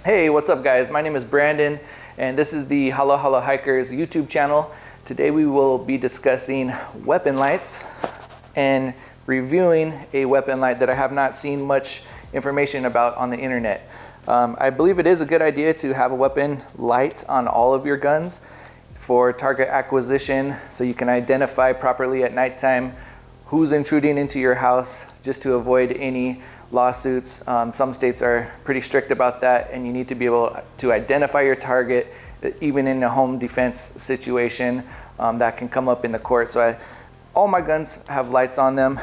Hey, what's up guys? My name is Brandon and this is the Hala Hala Hikers YouTube channel. Today we will be discussing weapon lights and reviewing a weapon light that I have not seen much information about on the internet. I believe it is a good idea to have a weapon light on all of your guns for target acquisition so you can identify properly at nighttime who's intruding into your house, just to avoid any lawsuits. Some states are pretty strict about that, and you need to be able to identify your target even in a home defense situation that can come up in the court. So all my guns have lights on them.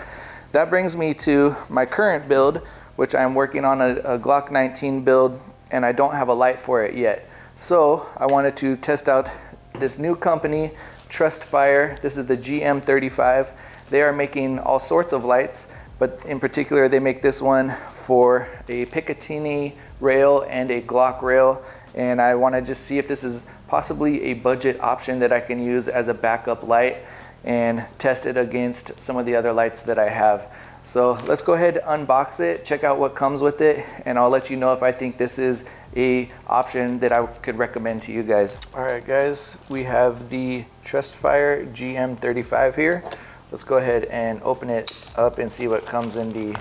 That brings me to my current build, which I'm working on a Glock 19 build, and I don't have a light for it yet. So I wanted to test out this new company, Trustfire. This is the GM35. They are making all sorts of lights, but in particular they make this one for a Picatinny rail and a Glock rail, and I want to just see if this is possibly a budget option that I can use as a backup light and test it against some of the other lights that I have. So let's go ahead and unbox it, check out what comes with it, and I'll let you know if I think this is a option that I could recommend to you guys. All right guys, we have the Trustfire GM35 here. Let's go ahead and open it up and see what comes in the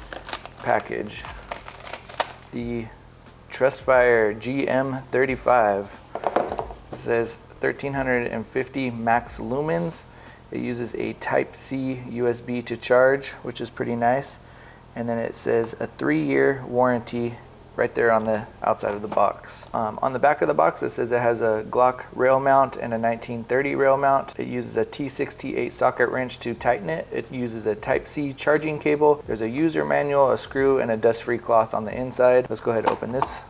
package. The Trustfire GM35. It says 1350 max lumens. It uses a Type-C USB to charge, which is pretty nice. And then it says a 3-year warranty right there on the outside of the box. On the back of the box, it says it has a Glock rail mount and a 1930 rail mount. It uses a T6, T8 socket wrench to tighten it. It uses a Type-C charging cable. There's a user manual, a screw, and a dust-free cloth on the inside. Let's go ahead and open this.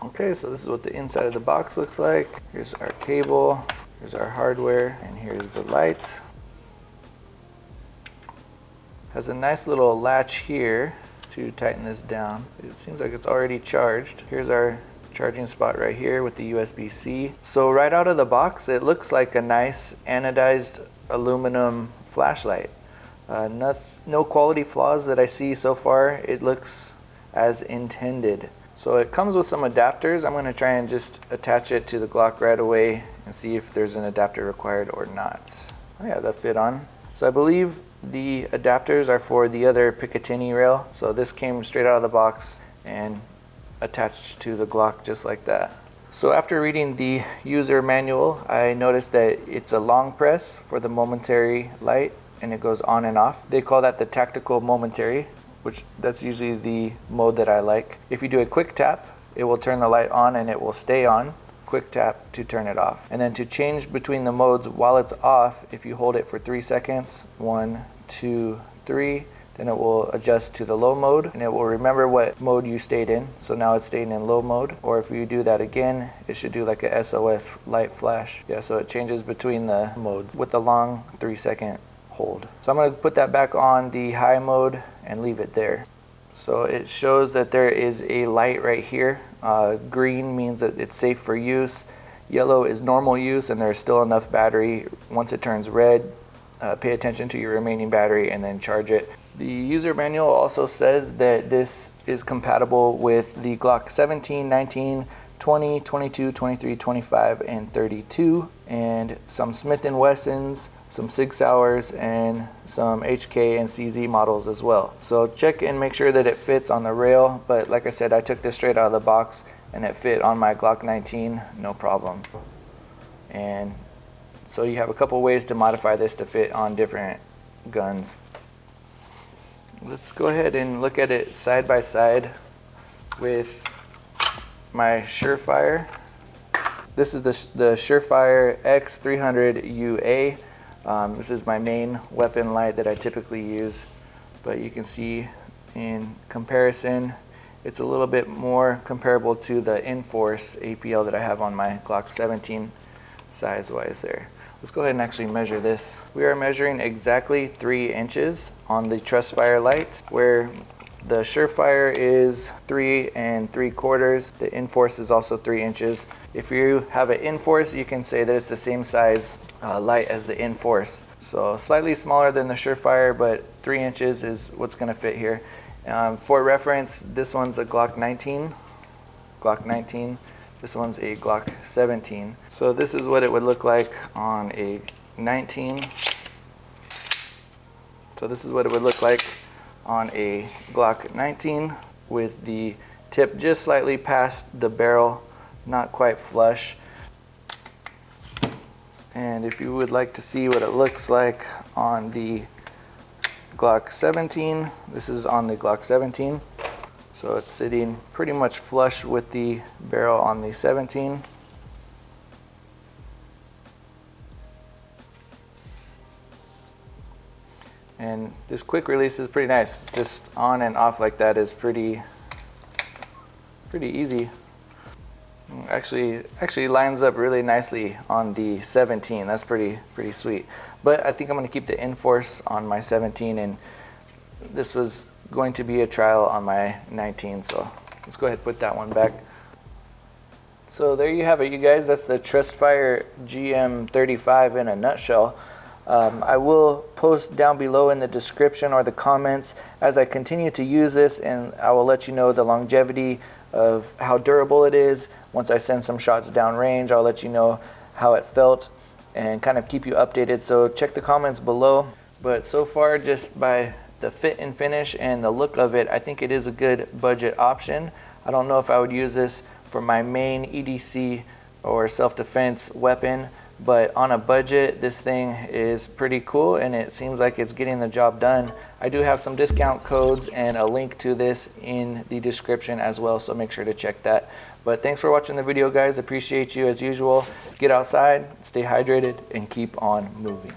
Okay, so this is what the inside of the box looks like. Here's our cable, here's our hardware, and here's the lights. Has a nice little latch here to tighten this down. It seems like it's already charged. Here's our charging spot right here with the USB-C. So right out of the box, it looks like a nice anodized aluminum flashlight. No quality flaws that I see so far. It looks as intended. So it comes with some adapters. I'm going to try and just attach it to the Glock right away and see if there's an adapter required or not. Oh yeah, that fit on. So I believe the adapters are for the other Picatinny rail. So this came straight out of the box and attached to the Glock just like that. So after reading the user manual, I noticed that it's a long press for the momentary light and it goes on and off. They call that the tactical momentary, which that's usually the mode that I like. If you do a quick tap, it will turn the light on and it will stay on. Quick tap to turn it off. And then to change between the modes while it's off, if you hold it for 3 seconds, 1, 2, 3, then it will adjust to the low mode and it will remember what mode you stayed in. So now it's staying in low mode. Or if you do that again, it should do like a SOS light flash. Yeah, so it changes between the modes with the long 3-second hold. So I'm going to put that back on the high mode and leave it there. So it shows that there is a light right here. Green means that it's safe for use. Yellow is normal use and there's still enough battery. Once it turns red, pay attention to your remaining battery and then charge it. The user manual also says that this is compatible with the Glock 17, 19, 20, 22, 23, 25, and 32, and some Smith & Wessons, some Sig Sauers, and some HK and CZ models as well. So check and make sure that it fits on the rail, but like I said, I took this straight out of the box and it fit on my Glock 19, no problem. And so you have a couple ways to modify this to fit on different guns. Let's go ahead and look at it side by side with my Surefire. This is the Surefire X300UA. This is my main weapon light that I typically use, but you can see in comparison it's a little bit more comparable to the Enforce APL that I have on my Glock 17 size wise there. Let's go ahead and actually measure this. We are measuring exactly 3 inches on the Trustfire light, where the Surefire is 3 3/4. The Enforce is also 3 inches. If you have an Enforce, you can say that it's the same size light as the Enforce. So slightly smaller than the Surefire, but 3 inches is what's going to fit here. For reference, this one's a Glock Glock 19. This one's a Glock 17. So this is what it would look like on a 19. So this is what it would look like on a Glock 19 with the tip just slightly past the barrel, not quite flush. And if you would like to see what it looks like on the Glock 17, this is on the Glock 17. So it's sitting pretty much flush with the barrel on the 17. And this quick release is pretty nice. It's just on and off like that is pretty easy. Actually lines up really nicely on the 17. That's pretty sweet. But I think I'm going to keep the Enforce on my 17, and this was going to be a trial on my 19, so let's go ahead and put that one back. So there you have it, you guys. That's the Trustfire GM35 in a nutshell. I will post down below in the description or the comments as I continue to use this, and I will let you know the longevity of how durable it is. Once I send some shots downrange, I'll let you know how it felt and kind of keep you updated. So check the comments below. But so far, just by the fit and finish and the look of it, I think it is a good budget option. I don't know if I would use this for my main EDC or self-defense weapon, but on a budget, this thing is pretty cool, and it seems like it's getting the job done. I do have some discount codes and a link to this in the description as well, so make sure to check that. But thanks for watching the video, guys. Appreciate you as usual. Get outside, stay hydrated, and keep on moving.